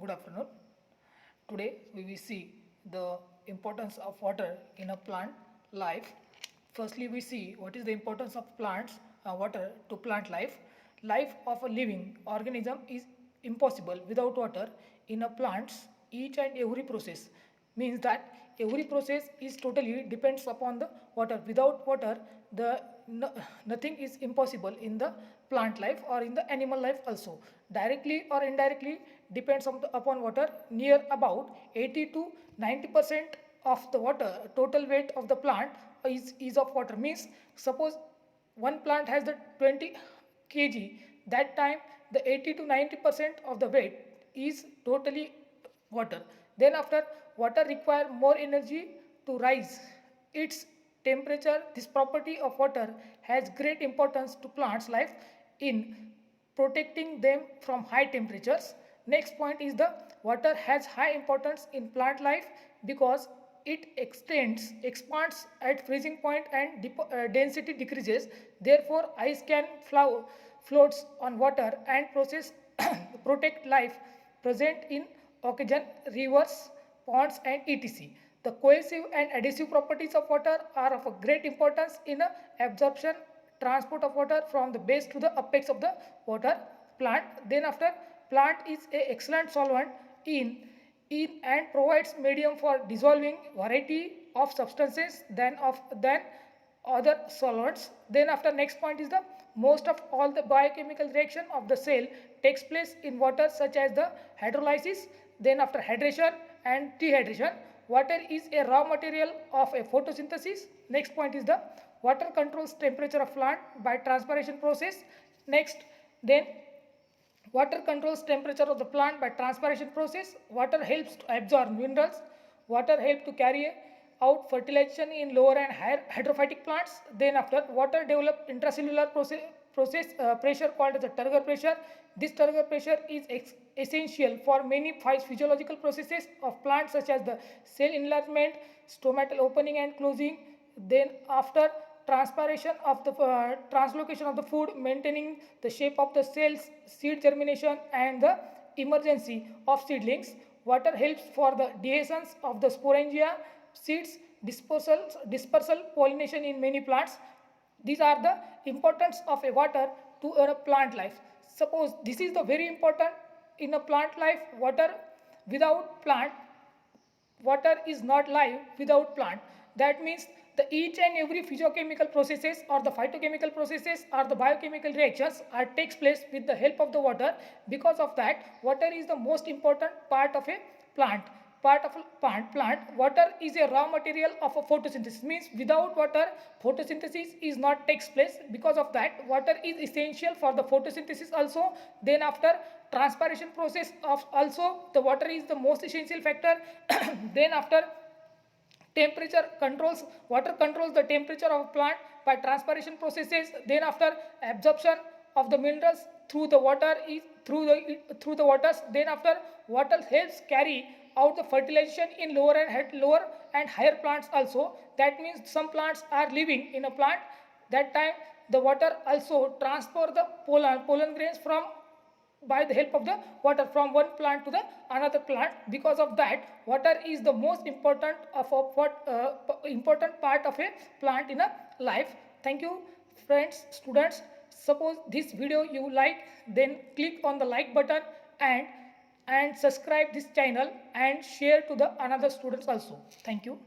Good afternoon. Today we will see the importance of water in a plant life. Firstly, we see what is the importance of plants, water to plant life. Life of a living organism is impossible without water. In a plant's each and every process means that every process is totally depends upon the water. Without water, the nothing is impossible in the plant life or in the animal life also. Directly or indirectly depends upon water. Near about 80 to 90% of the water total weight of the plant is of water. Means suppose one plant has the 20 kg, that time the 80 to 90% of the weight is totally water. Then after, water require more energy to rise its temperature. This property of water has great importance to plants life in protecting them from high temperatures. Next point is the water has high importance in plant life because it expands at freezing point and density decreases. Therefore, ice can floats on water and process protect life present in ocean, rivers, ponds, and etc. The cohesive and adhesive properties of water are of a great importance in absorption, transport of water from the base to the apex of the water plant. Then after, plant is an excellent solvent in and provides medium for dissolving variety of substances than other solvents. Then after, next point is the most of all the biochemical reaction of the cell takes place in water, such as the hydrolysis, then after hydration and dehydration. Water is a raw material of a photosynthesis. Next point is the water controls temperature of plant by transpiration process. Next, then water controls temperature of the plant by transpiration process. Water helps to absorb minerals. Water helps to carry out fertilization in lower and higher hydrophytic plants. Then after, water develop intracellular process pressure called as the turgor pressure. This turgor pressure is essential for many physiological processes of plants, such as the cell enlargement, stomatal opening and closing. Then after, transpiration of the translocation of the food, maintaining the shape of the cells, seed germination and the emergency of seedlings. Water helps for the dehiscence of the sporangia, seeds, dispersal pollination in many plants. These are the importance of a water to a plant life. Suppose this is the very important in a plant life. Water without plant, water is not life without plant. That means the each and every physiochemical processes or the phytochemical processes or the biochemical reactions are takes place with the help of the water. Because of that, water is the most important part of a plant. Water is a raw material of a photosynthesis. Means without water, photosynthesis is not takes place. Because of that, water is essential for the photosynthesis also. Then after, transpiration process of also the water is the most essential factor. Then after, temperature controls, water controls the temperature of plant by transpiration processes. Then after, absorption of the minerals through the water is through the waters. Then after, water helps carry out the fertilization in lower and higher plants also. That means some plants are living in a plant, that time the water also transport the pollen grains from by the help of the water from one plant to the another plant. Because of that, water is the most important of a important part of a plant in a life. Thank you friends, students. Suppose this video you like, then click on the like button and subscribe this channel and share to the another students also. Thank you.